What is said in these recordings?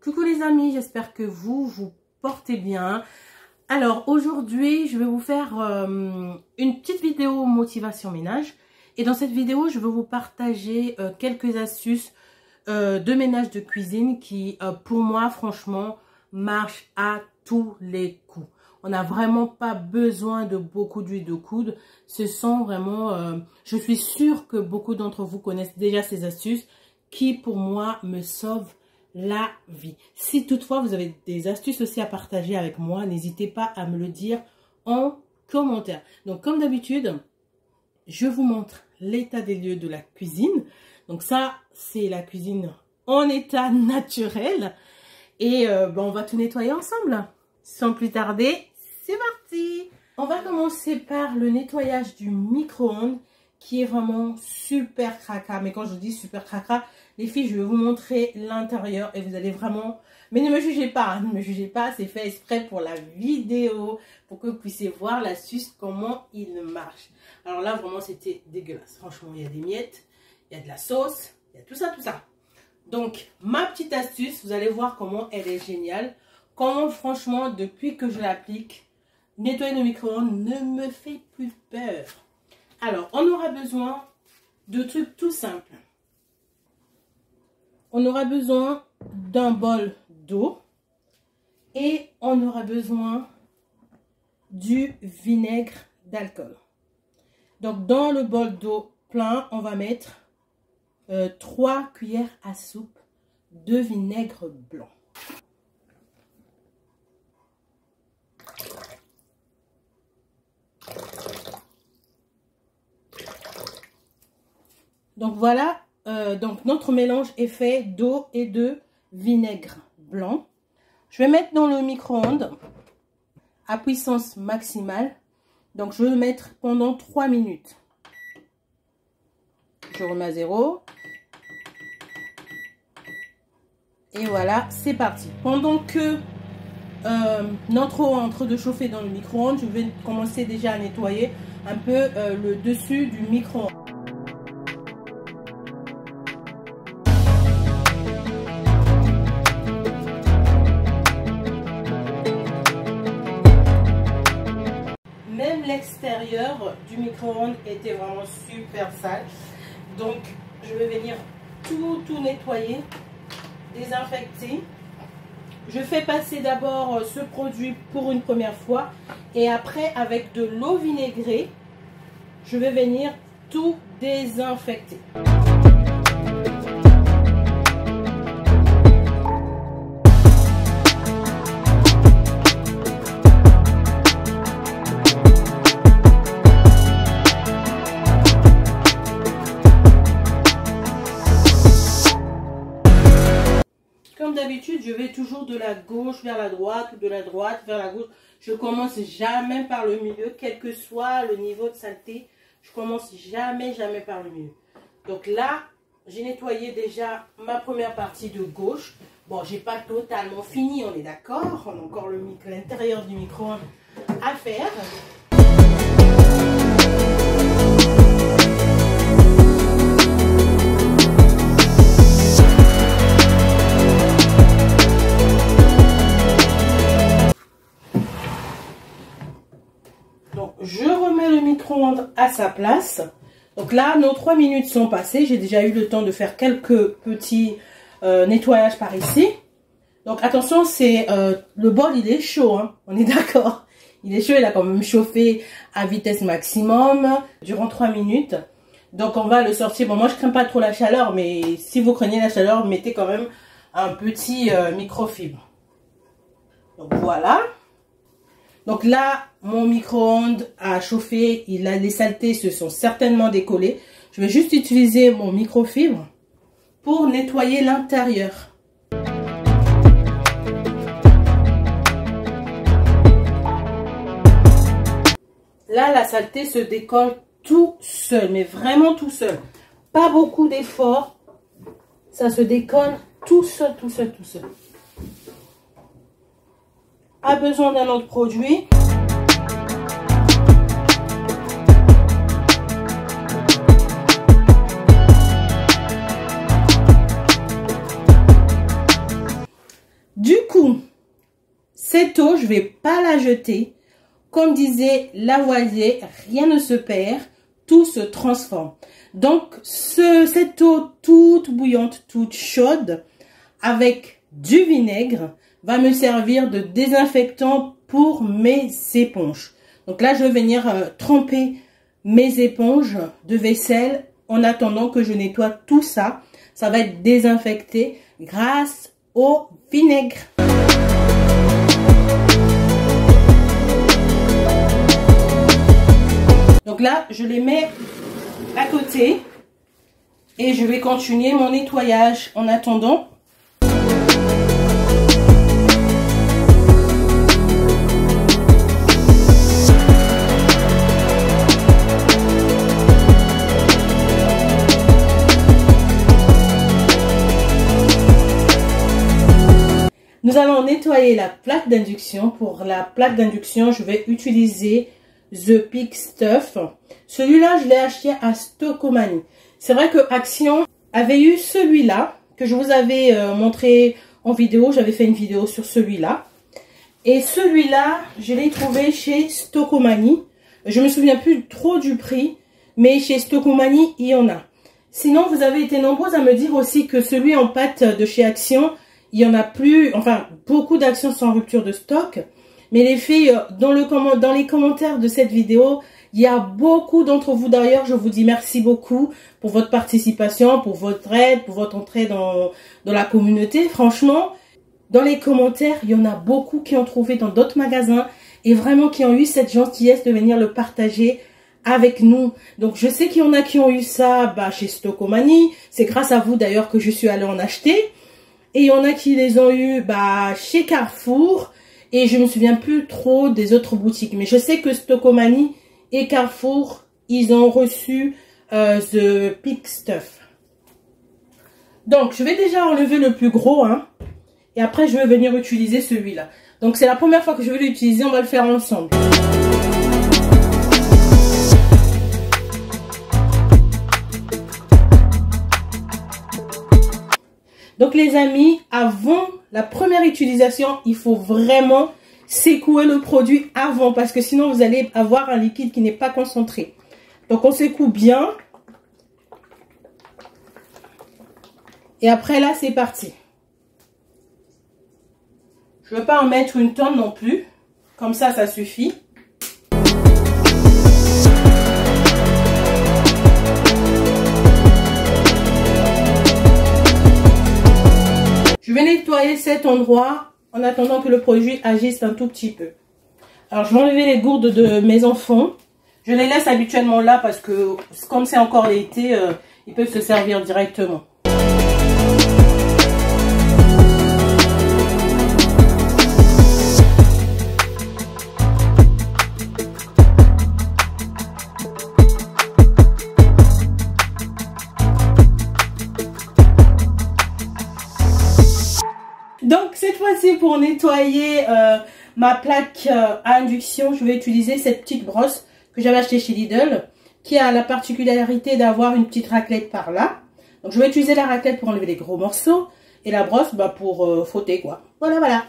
Coucou les amis, j'espère que vous portez bien. Alors aujourd'hui, je vais vous faire une petite vidéo motivation ménage. Et dans cette vidéo, je vais vous partager quelques astuces de ménage de cuisine qui, pour moi, franchement, marchent à tous les coups. On n'a vraiment pas besoin de beaucoup d'huile de coude. Ce sont vraiment... je suis sûre que beaucoup d'entre vous connaissent déjà ces astuces qui, pour moi, me sauvent la vie. Si toutefois, vous avez des astuces aussi à partager avec moi, n'hésitez pas à me le dire en commentaire. Donc, comme d'habitude, je vous montre l'état des lieux de la cuisine. Donc ça, c'est la cuisine en état naturel. Et on va tout nettoyer ensemble. Sans plus tarder, c'est parti! On va commencer par le nettoyage du micro-ondes qui est vraiment super cracra. Mais quand je dis super cracra, les filles, je vais vous montrer l'intérieur et vous allez vraiment... Mais ne me jugez pas, hein, ne me jugez pas, c'est fait exprès pour la vidéo, pour que vous puissiez voir l'astuce, comment il marche. Alors là, vraiment, c'était dégueulasse. Franchement, il y a des miettes, il y a de la sauce, il y a tout ça, tout ça. Donc, ma petite astuce, vous allez voir comment elle est géniale. Comment, franchement, depuis que je l'applique, nettoyer le micro-ondes ne me fait plus peur. Alors, on aura besoin de trucs tout simples. On aura besoin d'un bol d'eau et on aura besoin du vinaigre d'alcool. Donc, dans le bol d'eau plein, on va mettre 3 cuillères à soupe de vinaigre blanc. Donc voilà, donc notre mélange est fait d'eau et de vinaigre blanc. Je vais mettre dans le micro-ondes à puissance maximale. Donc je vais le mettre pendant 3 minutes. Je remets à 0. Et voilà, c'est parti. Pendant que notre eau est en train de chauffer dans le micro-ondes, je vais commencer déjà à nettoyer un peu le dessus du micro-ondes. Même l'extérieur du micro-ondes était vraiment super sale. Donc, je vais venir tout nettoyer, désinfecter. Je fais passer d'abord ce produit pour une première fois. Et après, avec de l'eau vinaigrée, je vais venir tout désinfecter. Comme d'habitude, je vais toujours de la gauche vers la droite ou de la droite vers la gauche. Je commence jamais par le milieu, quel que soit le niveau de saleté. Je commence jamais par le milieu. Donc là, j'ai nettoyé déjà ma première partie de gauche. Bon, j'ai pas totalement fini, on est d'accord. On a encore l'intérieur du micro-ondes à faire. Je remets le micro-ondes à sa place. Donc là, nos 3 minutes sont passées. J'ai déjà eu le temps de faire quelques petits nettoyages par ici. Donc attention, c'est le bol, il est chaud, hein, on est d'accord. Il est chaud, il a quand même chauffé à vitesse maximum durant 3 minutes. Donc on va le sortir. Bon, moi je crains pas trop la chaleur, mais si vous craignez la chaleur, mettez quand même un petit microfibre. Donc voilà. Donc là, mon micro-ondes a chauffé, les saletés se sont certainement décollées. Je vais juste utiliser mon microfibre pour nettoyer l'intérieur. Là, la saleté se décolle tout seul, mais vraiment tout seul. Pas beaucoup d'efforts, ça se décolle tout seul. A besoin d'un autre produit. cette eau, je vais pas la jeter. Comme disait Lavoisier, rien ne se perd, tout se transforme. Donc, cette eau toute bouillante, toute chaude, avec du vinaigre, va me servir de désinfectant pour mes éponges. Donc là, je vais venir tremper mes éponges de vaisselle en attendant que je nettoie tout ça. Ça va être désinfecté grâce au vinaigre. Donc là, je les mets à côté et je vais continuer mon nettoyage en attendant. Nous allons nettoyer la plaque d'induction. Pour la plaque d'induction, je vais utiliser The Peak Stuff. Celui-là, je l'ai acheté à Stockomanie. C'est vrai que Action avait eu celui-là que je vous avais montré en vidéo. J'avais fait une vidéo sur celui-là. Et celui-là, je l'ai trouvé chez Stockomanie. Je me souviens plus trop du prix, mais chez Stockomanie, il y en a. Sinon, vous avez été nombreux à me dire aussi que celui en pâte de chez Action, il y en a plus, enfin, beaucoup d'Action sont en rupture de stock. Mais les filles, dans les commentaires de cette vidéo, il y a beaucoup d'entre vous d'ailleurs, je vous dis merci beaucoup pour votre participation, pour votre aide, pour votre entrée dans la communauté. Franchement, dans les commentaires, il y en a beaucoup qui ont trouvé dans d'autres magasins et vraiment qui ont eu cette gentillesse de venir le partager avec nous. Donc je sais qu'il y en a qui ont eu ça chez Stockomanie. C'est grâce à vous d'ailleurs que je suis allée en acheter. Et il y en a qui les ont eu chez Carrefour. Et je me souviens plus trop des autres boutiques. Mais je sais que Stockomanie et Carrefour, ils ont reçu The Peak Stuff. Donc, je vais déjà enlever le plus gros. Hein, et après, je vais venir utiliser celui-là. Donc, c'est la première fois que je vais l'utiliser. On va le faire ensemble. Donc les amis, avant la première utilisation, il faut vraiment secouer le produit avant parce que sinon vous allez avoir un liquide qui n'est pas concentré. Donc on secoue bien. Et après là, c'est parti. Je ne veux pas en mettre une tonne non plus. Comme ça suffit. Je vais nettoyer cet endroit en attendant que le produit agisse un tout petit peu. Alors, je vais enlever les gourdes de mes enfants. Je les laisse habituellement là parce que, comme c'est encore l'été, ils peuvent se servir directement. Donc cette fois-ci, pour nettoyer ma plaque à induction, je vais utiliser cette petite brosse que j'avais achetée chez Lidl, qui a la particularité d'avoir une petite raclette par là. Donc je vais utiliser la raclette pour enlever les gros morceaux et la brosse pour frotter quoi. Voilà.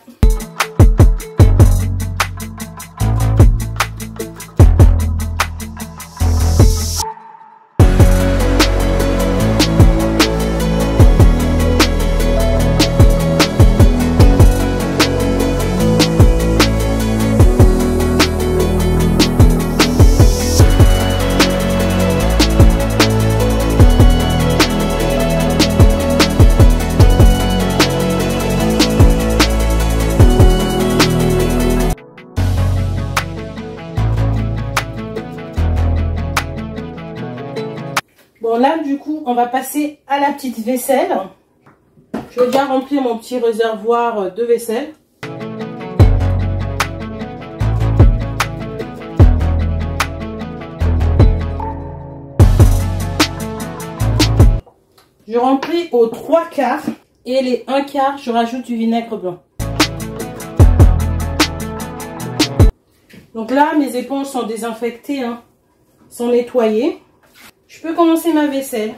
Bon là du coup on va passer à la petite vaisselle. Je vais déjà remplir mon petit réservoir de vaisselle. Je remplis aux 3/4 et les 1/4 je rajoute du vinaigre blanc. Donc là mes éponges sont désinfectées, hein, sont nettoyées. Je peux commencer ma vaisselle.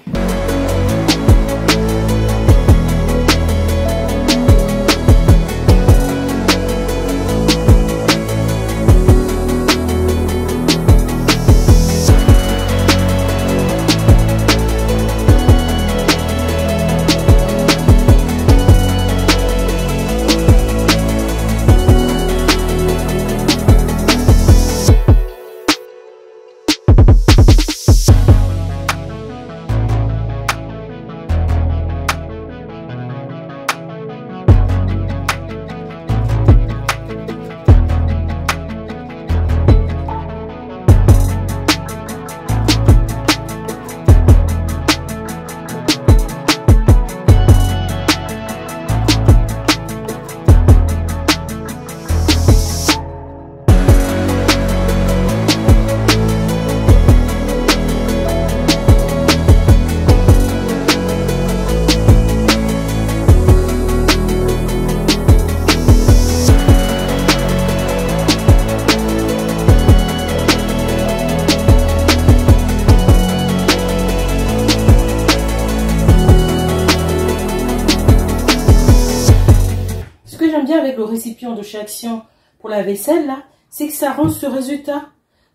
bien avec le récipient de chez Action pour la vaisselle, là, c'est que ça rend ce résultat.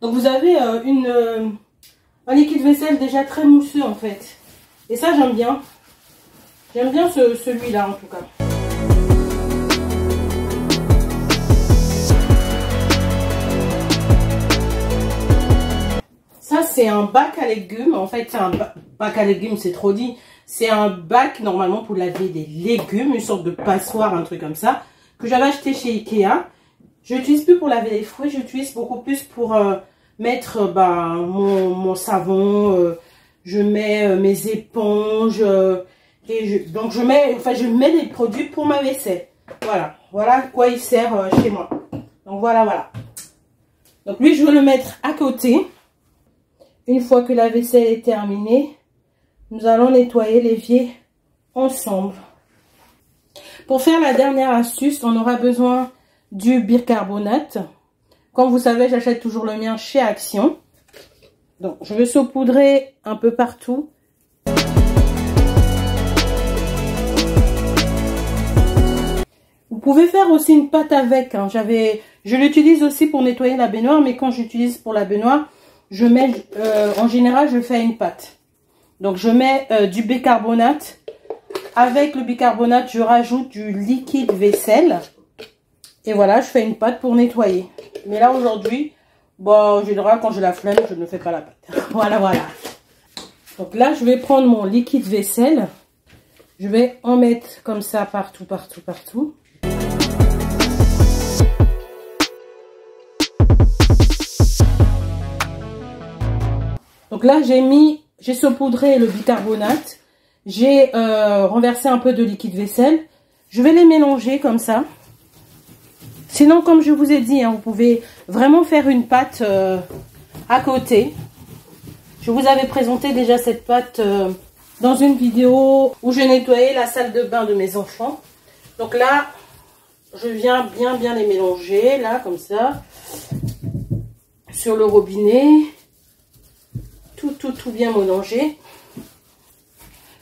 Donc vous avez un liquide vaisselle déjà très mousseux en fait. Et ça j'aime bien. J'aime bien celui-là en tout cas. Ça c'est un bac à légumes. En fait c'est un bac à légumes, c'est trop dit. C'est un bac normalement pour laver des légumes, une sorte de passoire, un truc comme ça, que j'avais acheté chez Ikea. Je l'utilise plus pour laver les fruits, j'utilise beaucoup plus pour mettre mon savon, je mets mes éponges, donc je mets des produits pour ma vaisselle. Voilà à quoi il sert chez moi. Donc voilà. Donc lui, je vais le mettre à côté. Une fois que la vaisselle est terminée, nous allons nettoyer l'évier ensemble. Pour faire la dernière astuce, on aura besoin du bicarbonate. Comme vous savez, j'achète toujours le mien chez Action. Donc, je vais saupoudrer un peu partout. Vous pouvez faire aussi une pâte avec. Hein. Je l'utilise aussi pour nettoyer la baignoire, mais quand j'utilise pour la baignoire, je mets, en général, je fais une pâte. Donc, je mets du bicarbonate. Avec le bicarbonate, je rajoute du liquide vaisselle. Et voilà, je fais une pâte pour nettoyer. Mais là, aujourd'hui, bon, en général, quand j'ai la flemme, je ne fais pas la pâte. Voilà. Donc là, je vais prendre mon liquide vaisselle. Je vais en mettre comme ça partout. Donc là, j'ai saupoudré le bicarbonate. J'ai renversé un peu de liquide vaisselle. Je vais les mélanger comme ça. Sinon, comme je vous ai dit, hein, vous pouvez vraiment faire une pâte à côté. Je vous avais présenté déjà cette pâte dans une vidéo où je nettoyais la salle de bain de mes enfants. Donc là, je viens bien les mélanger, là, comme ça, sur le robinet. Tout bien mélanger.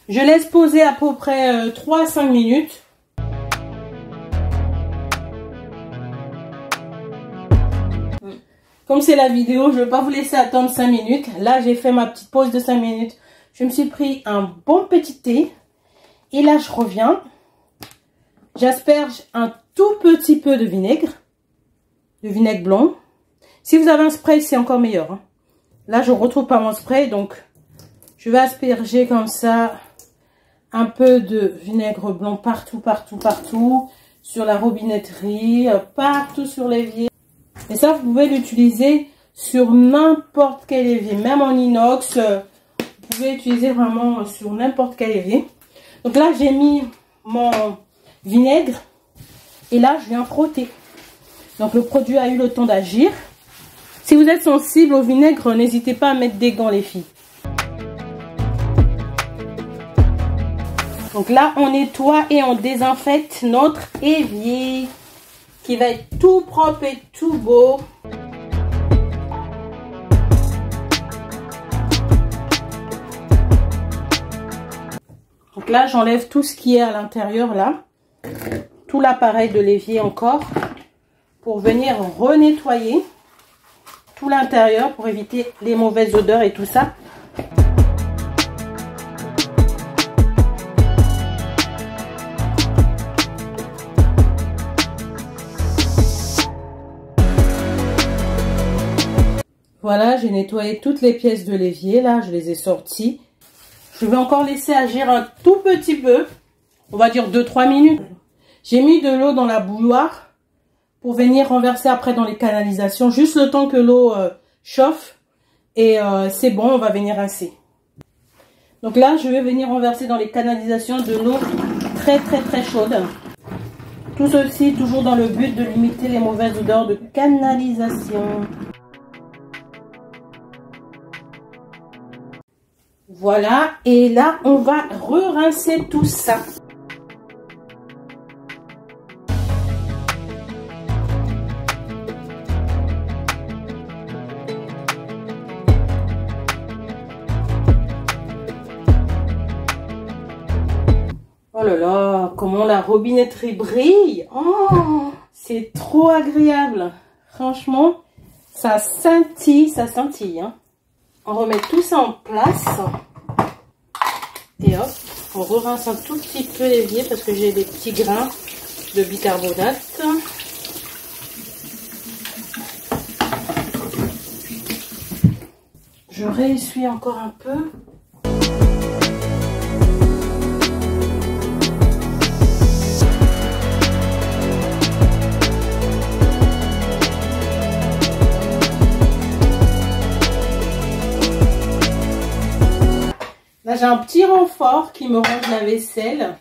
Je laisse poser à peu près 3 à 5 minutes. Comme c'est la vidéo, je ne vais pas vous laisser attendre 5 minutes. Là, j'ai fait ma petite pause de 5 minutes. Je me suis pris un bon petit thé. Et là, je reviens. J'asperge un tout petit peu de vinaigre blanc. Si vous avez un spray, c'est encore meilleur. Hein. Là, je ne retrouve pas mon spray, donc je vais asperger comme ça un peu de vinaigre blanc partout, sur la robinetterie, partout sur l'évier. Et ça, vous pouvez l'utiliser sur n'importe quel évier, même en inox. Vous pouvez l'utiliser vraiment sur n'importe quel évier. Donc là, j'ai mis mon vinaigre et là, je viens frotter. Donc le produit a eu le temps d'agir. Si vous êtes sensible au vinaigre, n'hésitez pas à mettre des gants, les filles. Donc là, on nettoie et on désinfecte notre évier qui va être tout propre et tout beau. Donc là, j'enlève tout ce qui est à l'intérieur là. Tout l'appareil de l'évier encore. Pour venir renettoyer tout l'intérieur pour éviter les mauvaises odeurs et tout ça. Voilà, j'ai nettoyé toutes les pièces de l'évier. Là, je les ai sorties. Je vais encore laisser agir un tout petit peu. On va dire 2-3 minutes. J'ai mis de l'eau dans la bouilloire pour venir renverser après dans les canalisations. Juste le temps que l'eau chauffe. Et c'est bon, on va venir rincer. Donc là, je vais venir renverser dans les canalisations de l'eau très chaude. Tout ceci toujours dans le but de limiter les mauvaises odeurs de canalisation. Voilà, et là, on va re-rincer tout ça. Oh là là, comment la robinetterie brille. Oh, c'est trop agréable. Franchement, ça scintille, hein. On remet tout ça en place. Et hop, on rince un tout petit peu l'évier parce que j'ai des petits grains de bicarbonate. Je réessuie encore un peu. Là, j'ai un petit renfort qui me range la vaisselle.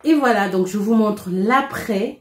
Et voilà, donc je vous montre l'après.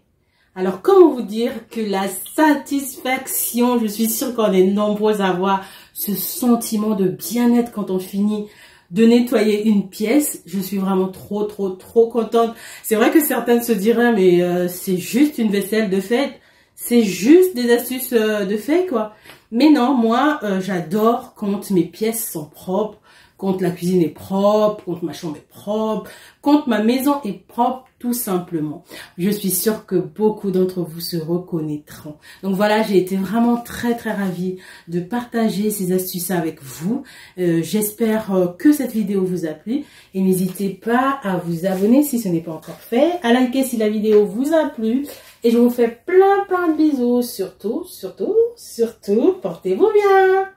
Alors, comment vous dire que la satisfaction, je suis sûre qu'on est nombreux à avoir ce sentiment de bien-être quand on finit de nettoyer une pièce. Je suis vraiment trop contente. C'est vrai que certaines se diraient, mais c'est juste une vaisselle de fête. C'est juste des astuces de fait, quoi. Mais non, moi, j'adore quand mes pièces sont propres, quand la cuisine est propre, quand ma chambre est propre, quand ma maison est propre, tout simplement. Je suis sûre que beaucoup d'entre vous se reconnaîtront. Donc voilà, j'ai été vraiment très ravie de partager ces astuces avec vous. J'espère que cette vidéo vous a plu. Et n'hésitez pas à vous abonner si ce n'est pas encore fait, à liker si la vidéo vous a plu. Et je vous fais plein de bisous. Surtout, portez-vous bien.